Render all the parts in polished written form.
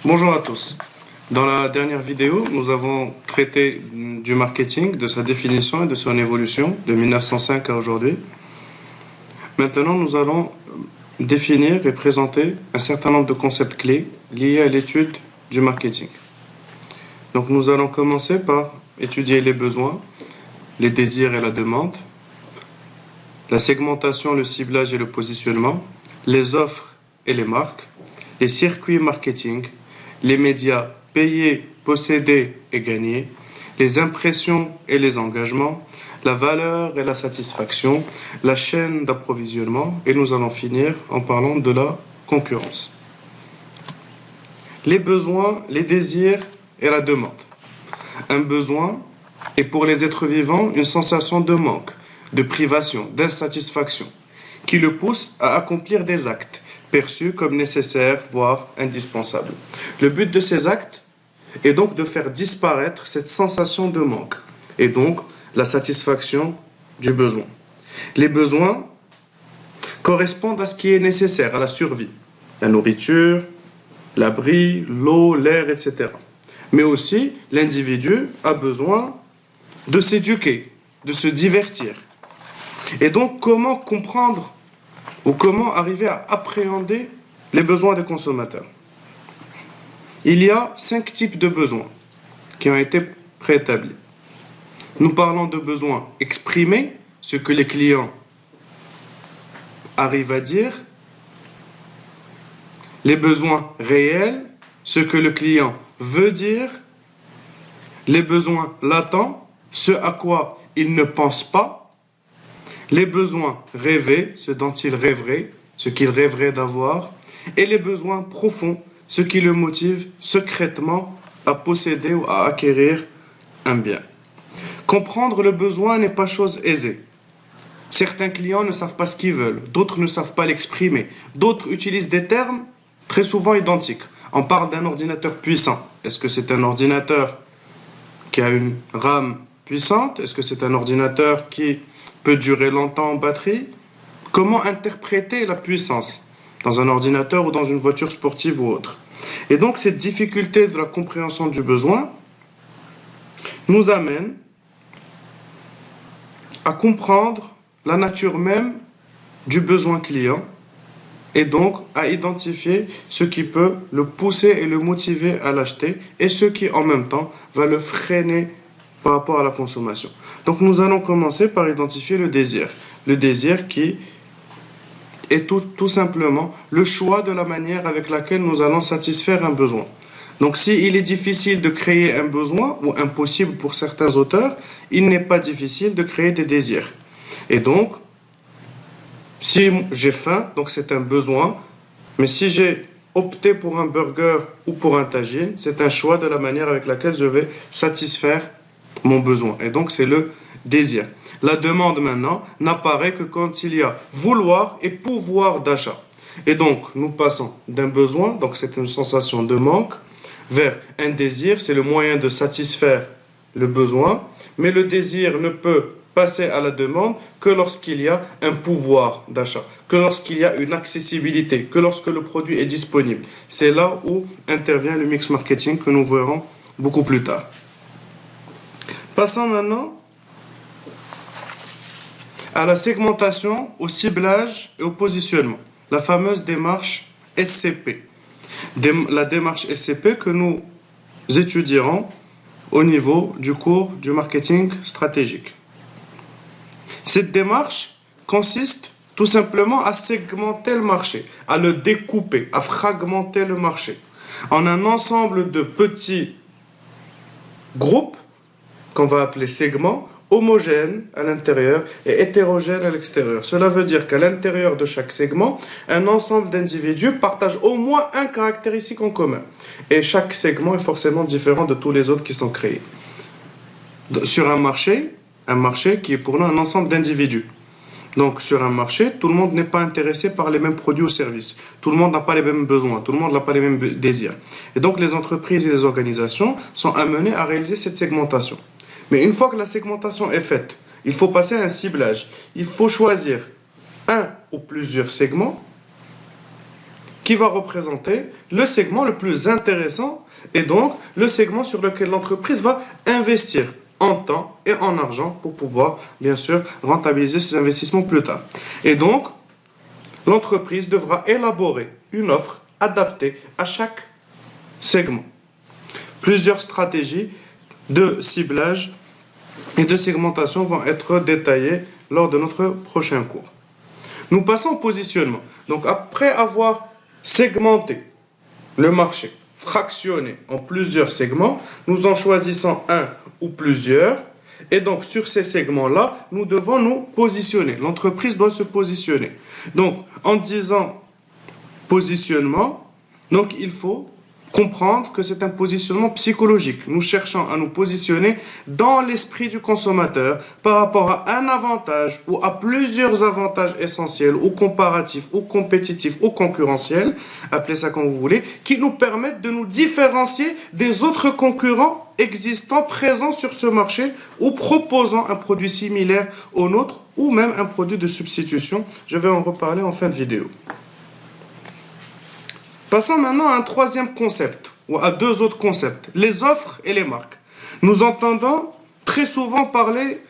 Bonjour à tous. Dans la dernière vidéo, nous avons traité du marketing, de sa définition et de son évolution de 1905 à aujourd'hui. Maintenant, nous allons définir et présenter un certain nombre de concepts clés liés à l'étude du marketing. Donc, nous allons commencer par étudier les besoins, les désirs et la demande, la segmentation, le ciblage et le positionnement, les offres et les marques, les circuits marketing, les médias payés, possédés et gagnés, les impressions et les engagements, la valeur et la satisfaction, la chaîne d'approvisionnement, et nous allons finir en parlant de la concurrence. Les besoins, les désirs et la demande. Un besoin est pour les êtres vivants une sensation de manque, de privation, d'insatisfaction, qui le pousse à accomplir des actes perçus comme nécessaires, voire indispensables. Le but de ces actes est donc de faire disparaître cette sensation de manque, et donc la satisfaction du besoin. Les besoins correspondent à ce qui est nécessaire à la survie, la nourriture, l'abri, l'eau, l'air, etc. Mais aussi, l'individu a besoin de s'éduquer, de se divertir. Et donc, comment comprendre ou comment arriver à appréhender les besoins des consommateurs? Il y a 5 types de besoins qui ont été préétablis. Nous parlons de besoins exprimés, ce que les clients arrivent à dire, les besoins réels, ce que le client veut dire, les besoins latents, ce à quoi il ne pense pas, les besoins rêvés, ce dont il rêverait, ce qu'il rêverait d'avoir, et les besoins profonds, ce qui le motive secrètement à posséder ou à acquérir un bien. Comprendre le besoin n'est pas chose aisée. Certains clients ne savent pas ce qu'ils veulent, d'autres ne savent pas l'exprimer, d'autres utilisent des termes très souvent identiques. On parle d'un ordinateur puissant. Est-ce que c'est un ordinateur qui a une RAM puissante? Est-ce que c'est un ordinateur qui peut durer longtemps en batterie? Comment interpréter la puissance dans un ordinateur ou dans une voiture sportive ou autre? Et donc cette difficulté de la compréhension du besoin nous amène à comprendre la nature même du besoin client et donc à identifier ce qui peut le pousser et le motiver à l'acheter et ce qui en même temps va le freiner par rapport à la consommation. Donc nous allons commencer par identifier le désir. Le désir qui est tout simplement le choix de la manière avec laquelle nous allons satisfaire un besoin. Donc s'il est difficile de créer un besoin, ou impossible pour certains auteurs, il n'est pas difficile de créer des désirs. Et donc, si j'ai faim, donc c'est un besoin, mais si j'ai opté pour un burger ou pour un tagine, c'est un choix de la manière avec laquelle je vais satisfaire mon besoin. Et donc c'est le désir. La demande maintenant n'apparaît que quand il y a vouloir et pouvoir d'achat. Et donc nous passons d'un besoin, donc c'est une sensation de manque, vers un désir, c'est le moyen de satisfaire le besoin, mais le désir ne peut passer à la demande que lorsqu'il y a un pouvoir d'achat, que lorsqu'il y a une accessibilité, que lorsque le produit est disponible. C'est là où intervient le mix marketing que nous verrons beaucoup plus tard. Passons maintenant à la segmentation, au ciblage et au positionnement. La fameuse démarche SCP. La démarche SCP que nous étudierons au niveau du cours du marketing stratégique. Cette démarche consiste tout simplement à segmenter le marché, à le découper, à fragmenter le marché en un ensemble de petits groupes qu'on va appeler segments, homogènes à l'intérieur et hétérogènes à l'extérieur. Cela veut dire qu'à l'intérieur de chaque segment, un ensemble d'individus partage au moins un caractéristique en commun. Et chaque segment est forcément différent de tous les autres qui sont créés. Sur un marché qui est pour nous un ensemble d'individus. Donc sur un marché, tout le monde n'est pas intéressé par les mêmes produits ou services. Tout le monde n'a pas les mêmes besoins, tout le monde n'a pas les mêmes désirs. Et donc les entreprises et les organisations sont amenées à réaliser cette segmentation. Mais une fois que la segmentation est faite, il faut passer à un ciblage. Il faut choisir un ou plusieurs segments qui va représenter le segment le plus intéressant et donc le segment sur lequel l'entreprise va investir en temps et en argent pour pouvoir, bien sûr, rentabiliser ses investissements plus tard. Et donc, l'entreprise devra élaborer une offre adaptée à chaque segment. Plusieurs stratégies de ciblage et de segmentation vont être détaillées lors de notre prochain cours. Nous passons au positionnement. Donc, après avoir segmenté le marché, fractionné en plusieurs segments, nous en choisissons un ou plusieurs. Et donc, sur ces segments-là, nous devons nous positionner. L'entreprise doit se positionner. Donc, en disant positionnement, donc il faut comprendre que c'est un positionnement psychologique. Nous cherchons à nous positionner dans l'esprit du consommateur par rapport à un avantage ou à plusieurs avantages essentiels ou comparatifs ou compétitifs ou concurrentiels, appelez ça comme vous voulez, qui nous permettent de nous différencier des autres concurrents existants présents sur ce marché ou proposant un produit similaire au nôtre ou même un produit de substitution. Je vais en reparler en fin de vidéo. Passons maintenant à un troisième concept, ou à deux autres concepts, les offres et les marques. Nous entendons très souvent parler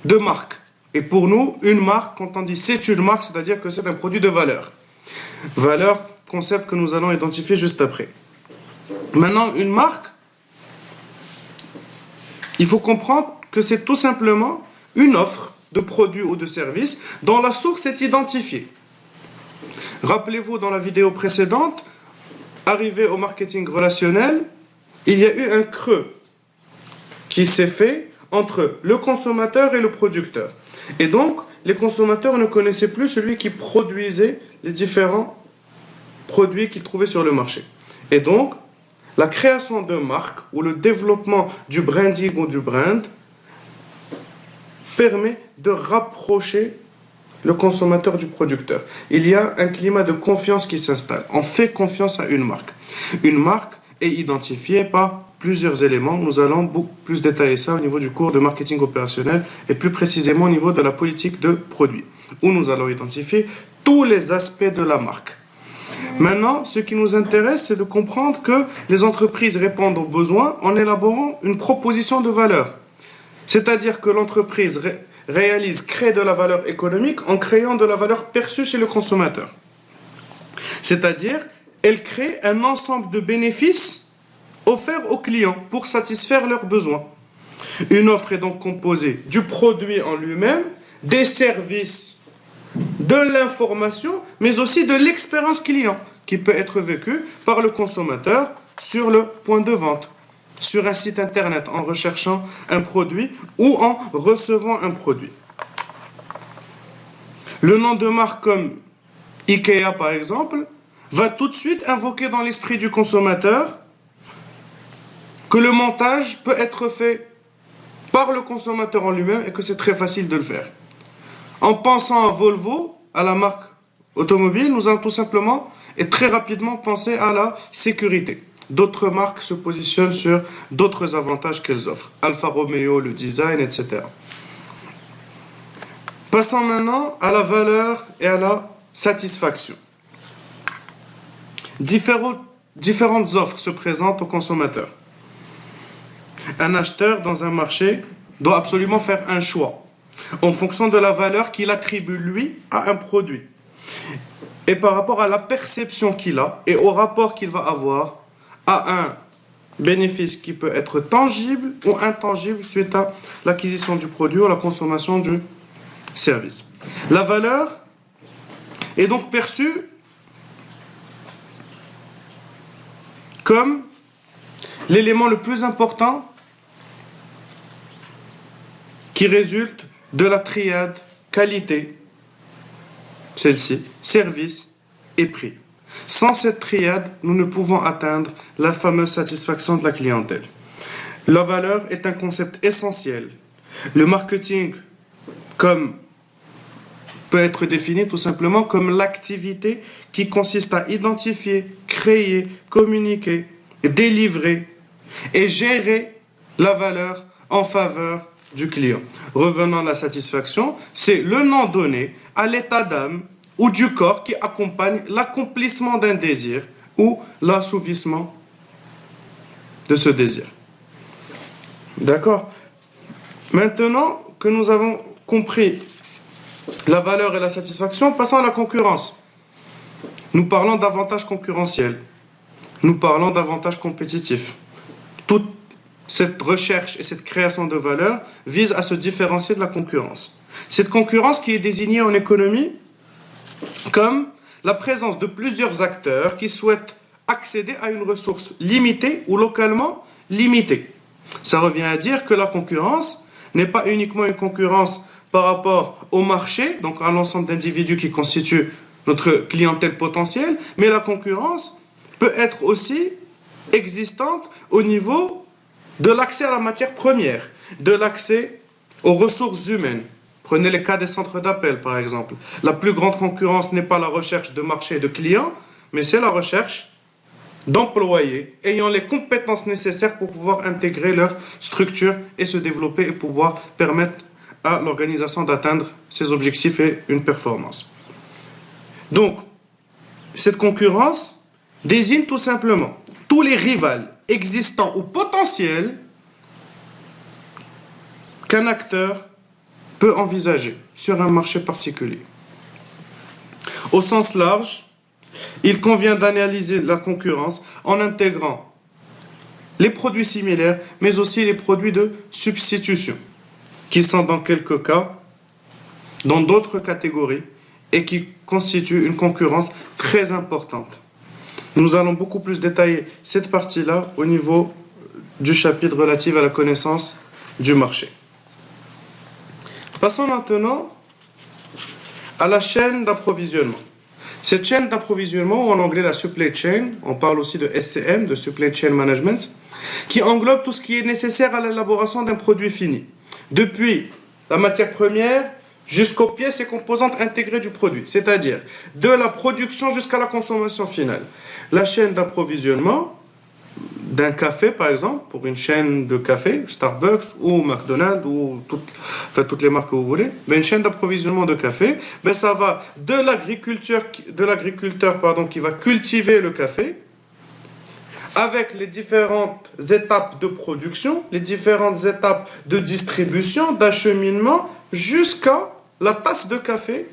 de marque. Et pour nous, une marque, quand on dit c'est une marque, c'est-à-dire que c'est un produit de valeur. Valeur, concept que nous allons identifier juste après. Maintenant, une marque, il faut comprendre que c'est tout simplement une offre de produit ou de service dont la source est identifiée. Rappelez-vous, dans la vidéo précédente, arrivé au marketing relationnel, il y a eu un creux qui s'est fait entre le consommateur et le producteur. Et donc, les consommateurs ne connaissaient plus celui qui produisait les différents produits qu'ils trouvaient sur le marché. Et donc, la création de marques ou le développement du branding ou du brand permet de rapprocher le consommateur du producteur. Il y a un climat de confiance qui s'installe. On fait confiance à une marque. Une marque est identifiée par plusieurs éléments. Nous allons beaucoup plus détailler ça au niveau du cours de marketing opérationnel et plus précisément au niveau de la politique de produit, où nous allons identifier tous les aspects de la marque. Maintenant, ce qui nous intéresse, c'est de comprendre que les entreprises répondent aux besoins en élaborant une proposition de valeur. C'est-à-dire que l'entreprise crée de la valeur économique en créant de la valeur perçue chez le consommateur. C'est-à-dire, elle crée un ensemble de bénéfices offerts aux clients pour satisfaire leurs besoins. Une offre est donc composée du produit en lui-même, des services, de l'information, mais aussi de l'expérience client qui peut être vécue par le consommateur sur le point de vente, sur un site internet en recherchant un produit ou en recevant un produit. Le nom de marque comme IKEA par exemple va tout de suite invoquer dans l'esprit du consommateur que le montage peut être fait par le consommateur en lui-même et que c'est très facile de le faire. En pensant à Volvo, à la marque automobile, nous allons tout simplement et très rapidement penser à la sécurité. D'autres marques se positionnent sur d'autres avantages qu'elles offrent. Alfa Romeo, le design, etc. Passons maintenant à la valeur et à la satisfaction. Différentes offres se présentent aux consommateurs. Un acheteur dans un marché doit absolument faire un choix en fonction de la valeur qu'il attribue lui à un produit et par rapport à la perception qu'il a et au rapport qu'il va avoir à un bénéfice qui peut être tangible ou intangible suite à l'acquisition du produit ou à la consommation du service. La valeur est donc perçue comme l'élément le plus important qui résulte de la triade qualité, celle-ci, service et prix. Sans cette triade, nous ne pouvons atteindre la fameuse satisfaction de la clientèle. La valeur est un concept essentiel. Le marketing peut être défini tout simplement comme l'activité qui consiste à identifier, créer, communiquer, délivrer et gérer la valeur en faveur du client. Revenons à la satisfaction, c'est le nom donné à l'état d'âme ou du corps qui accompagne l'accomplissement d'un désir ou l'assouvissement de ce désir. D'accord? Maintenant que nous avons compris la valeur et la satisfaction, passons à la concurrence. Nous parlons d'avantages concurrentiels. Nous parlons d'avantages compétitifs. Toute cette recherche et cette création de valeur vise à se différencier de la concurrence. Cette concurrence qui est désignée en économie comme la présence de plusieurs acteurs qui souhaitent accéder à une ressource limitée ou localement limitée. Ça revient à dire que la concurrence n'est pas uniquement une concurrence par rapport au marché, donc à l'ensemble d'individus qui constituent notre clientèle potentielle, mais la concurrence peut être aussi existante au niveau de l'accès à la matière première, de l'accès aux ressources humaines. Prenez les cas des centres d'appel, par exemple. La plus grande concurrence n'est pas la recherche de marché et de clients, mais c'est la recherche d'employés ayant les compétences nécessaires pour pouvoir intégrer leur structure et se développer et pouvoir permettre à l'organisation d'atteindre ses objectifs et une performance. Donc, cette concurrence désigne tout simplement tous les rivaux existants ou potentiels qu'un acteur peut envisager sur un marché particulier. Au sens large, il convient d'analyser la concurrence en intégrant les produits similaires, mais aussi les produits de substitution, qui sont dans quelques cas, dans d'autres catégories, et qui constituent une concurrence très importante. Nous allons beaucoup plus détailler cette partie-là au niveau du chapitre relatif à la connaissance du marché. Passons maintenant à la chaîne d'approvisionnement. Cette chaîne d'approvisionnement, ou en anglais la supply chain, on parle aussi de SCM, de Supply Chain Management, qui englobe tout ce qui est nécessaire à l'élaboration d'un produit fini, depuis la matière première jusqu'aux pièces et composantes intégrées du produit, c'est-à-dire de la production jusqu'à la consommation finale. La chaîne d'approvisionnement d'un café, par exemple, pour une chaîne de café, Starbucks ou McDonald's ou toutes les marques que vous voulez, mais une chaîne d'approvisionnement de café, ça va de l'agriculteur qui va cultiver le café, avec les différentes étapes de production, les différentes étapes de distribution, d'acheminement, jusqu'à la tasse de café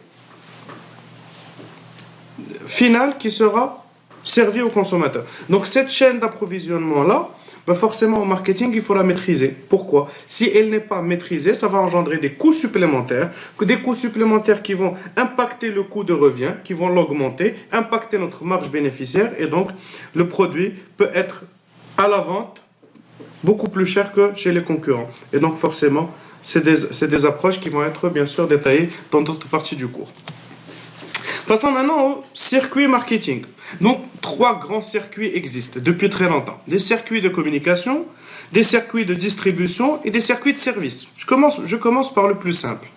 finale qui sera servie au consommateur. Donc cette chaîne d'approvisionnement-là, forcément au marketing, il faut la maîtriser. Pourquoi? Si elle n'est pas maîtrisée, ça va engendrer des coûts supplémentaires qui vont impacter le coût de revient, qui vont l'augmenter, impacter notre marge bénéficiaire, et donc le produit peut être à la vente beaucoup plus cher que chez les concurrents. Et donc forcément, c'est des approches qui vont être bien sûr détaillées dans d'autres parties du cours. Passons maintenant au circuit marketing. Donc, 3 grands circuits existent depuis très longtemps. Des circuits de communication, des circuits de distribution et des circuits de service. Je commence par le plus simple.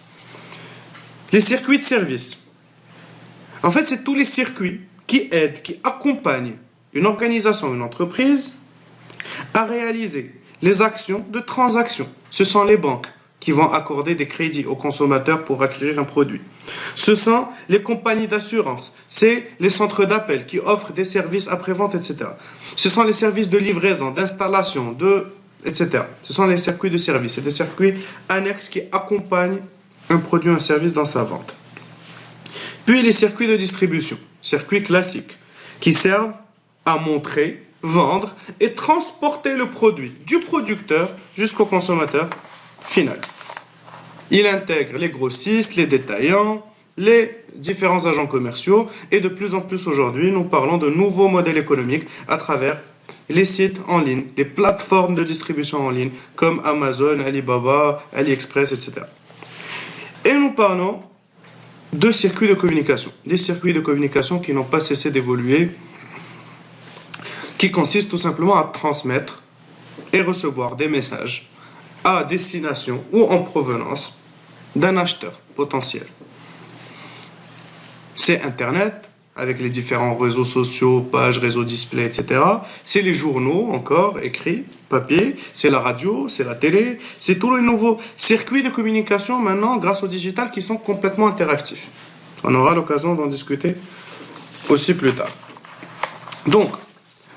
Les circuits de service. En fait, c'est tous les circuits qui aident, qui accompagnent une organisation, une entreprise à réaliser les actions de transaction. Ce sont les banques qui vont accorder des crédits aux consommateurs pour acquérir un produit. Ce sont les compagnies d'assurance, c'est les centres d'appel qui offrent des services après-vente, etc. Ce sont les services de livraison, d'installation, etc. Ce sont les circuits de service, c'est des circuits annexes qui accompagnent un produit, un service dans sa vente. Puis les circuits de distribution, circuits classiques, qui servent à montrer, vendre et transporter le produit du producteur jusqu'au consommateur final. Il intègre les grossistes, les détaillants, les différents agents commerciaux, et de plus en plus aujourd'hui, nous parlons de nouveaux modèles économiques à travers les sites en ligne, les plateformes de distribution en ligne comme Amazon, Alibaba, AliExpress, etc. Et nous parlons de circuits de communication, des circuits de communication qui n'ont pas cessé d'évoluer, qui consistent tout simplement à transmettre et recevoir des messages à destination ou en provenance d'un acheteur potentiel. C'est Internet, avec les différents réseaux sociaux, pages, réseaux display, etc. C'est les journaux, encore, écrits, papier. C'est la radio, c'est la télé. C'est tous les nouveaux circuits de communication maintenant, grâce au digital, qui sont complètement interactifs. On aura l'occasion d'en discuter aussi plus tard. Donc,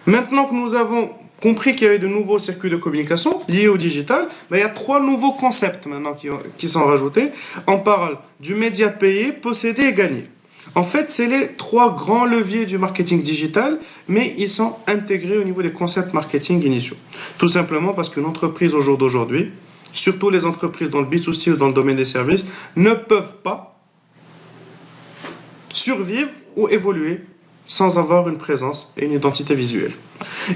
maintenant que nous avons compris qu'il y avait de nouveaux circuits de communication liés au digital, il y a 3 nouveaux concepts maintenant qui sont rajoutés. On parle du média payé, possédé et gagné. En fait, c'est les 3 grands leviers du marketing digital, mais ils sont intégrés au niveau des concepts marketing initiaux. Tout simplement parce qu'une entreprise au jour d'aujourd'hui, surtout les entreprises dans le B2C ou dans le domaine des services, ne peuvent pas survivre ou évoluer sans avoir une présence et une identité visuelle.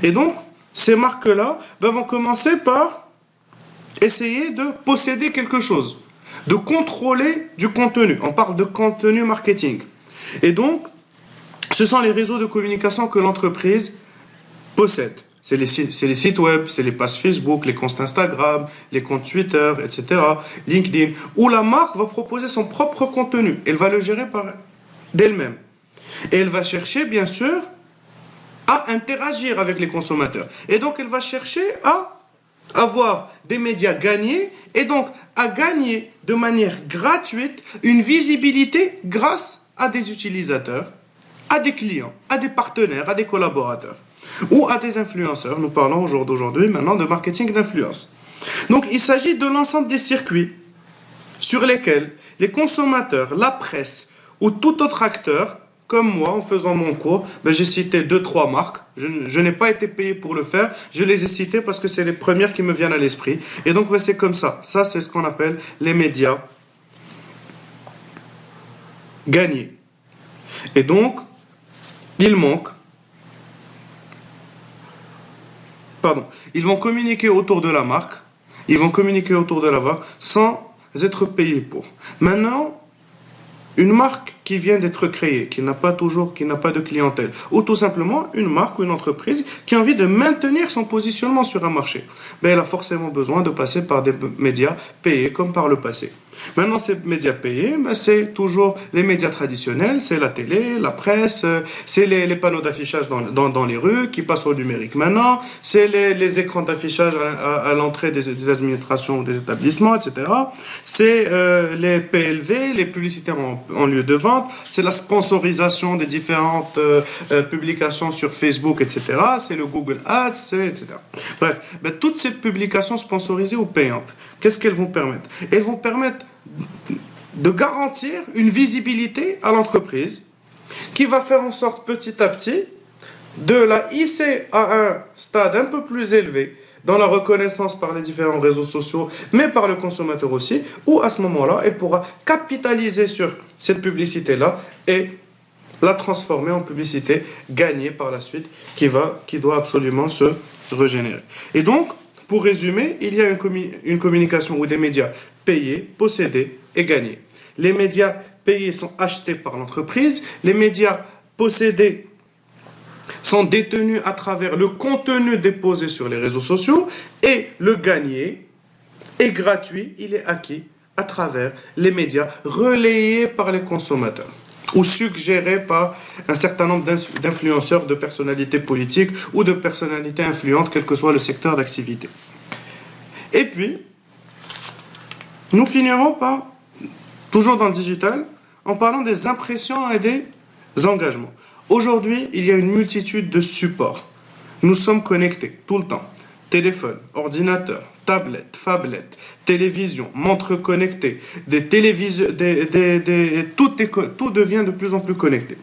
Et donc, ces marques-là vont commencer par essayer de posséder quelque chose, de contrôler du contenu. On parle de contenu marketing. Et donc, ce sont les réseaux de communication que l'entreprise possède. C'est les sites web, c'est les pages Facebook, les comptes Instagram, les comptes Twitter, etc., LinkedIn, où la marque va proposer son propre contenu. Elle va le gérer d'elle-même. Et elle va chercher, bien sûr, à interagir avec les consommateurs. Et donc, elle va chercher à avoir des médias gagnés et donc à gagner de manière gratuite une visibilité grâce à des utilisateurs, à des clients, à des partenaires, à des collaborateurs ou à des influenceurs. Nous parlons au jour d'aujourd'hui maintenant de marketing d'influence. Donc, il s'agit de l'ensemble des circuits sur lesquels les consommateurs, la presse ou tout autre acteur, comme moi, en faisant mon cours, j'ai cité 2-3 marques. Je n'ai pas été payé pour le faire. Je les ai citées parce que c'est les premières qui me viennent à l'esprit. Et donc, c'est comme ça. Ça, c'est ce qu'on appelle les médias gagnés. Et donc, ils vont communiquer autour de la marque. Ils vont communiquer autour de la marque sans être payés pour. Maintenant, une marque qui vient d'être créée, qui n'a pas de clientèle, ou tout simplement une marque ou une entreprise qui a envie de maintenir son positionnement sur un marché, elle a forcément besoin de passer par des médias payés comme par le passé. Maintenant, ces médias payés, c'est toujours les médias traditionnels, c'est la télé, la presse, c'est les panneaux d'affichage dans les rues qui passent au numérique maintenant, c'est les écrans d'affichage à l'entrée des administrations ou des établissements, etc. C'est les PLV, les publicités en lieu de vente, c'est la sponsorisation des différentes publications sur Facebook, etc. C'est le Google Ads, etc. Bref, toutes ces publications sponsorisées ou payantes, qu'est-ce qu'elles vont permettre? Elles vont permettre de garantir une visibilité à l'entreprise qui va faire en sorte petit à petit de la hisser à un stade un peu plus élevé dans la reconnaissance par les différents réseaux sociaux, mais par le consommateur aussi, où à ce moment-là, elle pourra capitaliser sur cette publicité-là et la transformer en publicité gagnée par la suite qui doit absolument se régénérer. Et donc, pour résumer, il y a une communication ou des médias payés, possédés et gagnés. Les médias payés sont achetés par l'entreprise, les médias possédés sont détenus à travers le contenu déposé sur les réseaux sociaux et le gagné est gratuit, il est acquis à travers les médias relayés par les consommateurs ou suggérés par un certain nombre d'influenceurs, de personnalités politiques ou de personnalités influentes, quel que soit le secteur d'activité. Et puis, nous finirons par, toujours dans le digital, en parlant des impressions et des engagements. Aujourd'hui, il y a une multitude de supports. Nous sommes connectés tout le temps. Téléphone, ordinateur, tablette, phablette, télévision, montre connectée, tout devient de plus en plus connecté.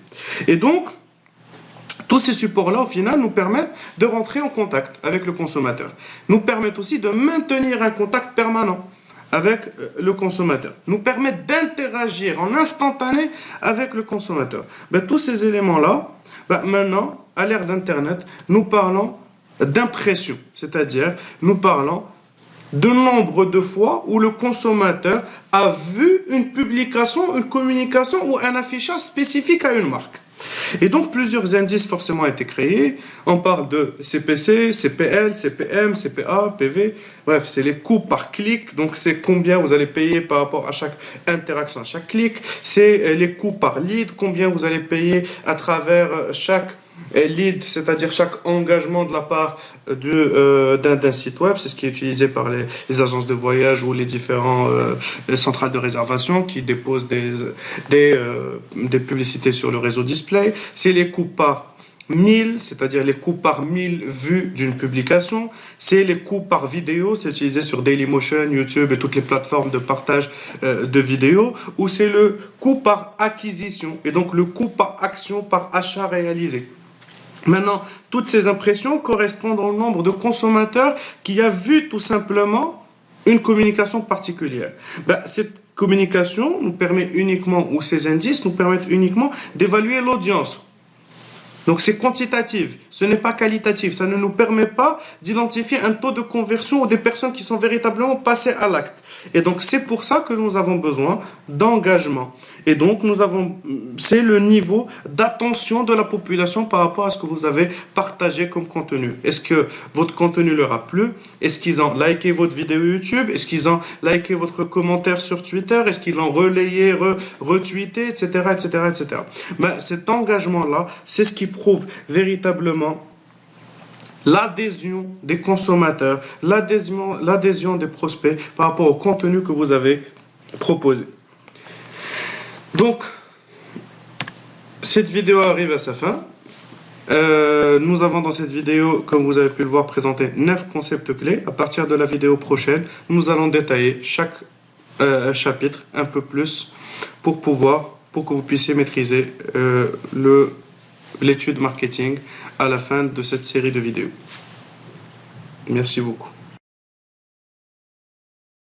Et donc, tous ces supports-là, au final, nous permettent de rentrer en contact avec le consommateur. Nous permettent aussi de maintenir un contact permanent avec le consommateur. Nous permettent d'interagir en instantané avec le consommateur. Tous ces éléments-là, maintenant, à l'ère d'Internet, nous parlons d'impression, c'est-à-dire nous parlons de nombre de fois où le consommateur a vu une publication, une communication ou un affichage spécifique à une marque. Et donc plusieurs indices forcément ont été créés. On parle de CPC, CPL, CPM, CPA, PV. Bref, c'est les coûts par clic. Donc c'est combien vous allez payer par rapport à chaque interaction, à chaque clic. C'est les coûts par lead, combien vous allez payer à travers chaque Et lead, c'est-à-dire chaque engagement de la part d'un site web, c'est ce qui est utilisé par les agences de voyage ou les différents les centrales de réservation qui déposent des publicités sur le réseau display. C'est les coûts par 1000, c'est-à-dire les coûts par 1000 vues d'une publication. C'est les coûts par vidéo, c'est utilisé sur Dailymotion, YouTube et toutes les plateformes de partage de vidéos. Ou c'est le coût par acquisition et donc le coût par action, par achat réalisé. Maintenant, toutes ces impressions correspondent au nombre de consommateurs qui a vu tout simplement une communication particulière. Cette communication nous permet uniquement, ou ces indices nous permettent uniquement d'évaluer l'audience. Donc c'est quantitatif, ce n'est pas qualitatif, ça ne nous permet pas d'identifier un taux de conversion ou des personnes qui sont véritablement passées à l'acte. Et donc c'est pour ça que nous avons besoin d'engagement. Et donc c'est le niveau d'attention de la population par rapport à ce que vous avez partagé comme contenu. Est-ce que votre contenu leur a plu? Est-ce qu'ils ont liké votre vidéo YouTube? Est-ce qu'ils ont liké votre commentaire sur Twitter? Est-ce qu'ils l'ont relayé, retweeté, etc., etc., etc. Cet engagement-là, c'est ce qui prouve véritablement l'adhésion des consommateurs, l'adhésion des prospects par rapport au contenu que vous avez proposé. Donc, cette vidéo arrive à sa fin. Nous avons dans cette vidéo, comme vous avez pu le voir, présenté 9 concepts clés. À partir de la vidéo prochaine, nous allons détailler chaque chapitre un peu plus pour que vous puissiez maîtriser l'étude marketing à la fin de cette série de vidéos. Merci beaucoup.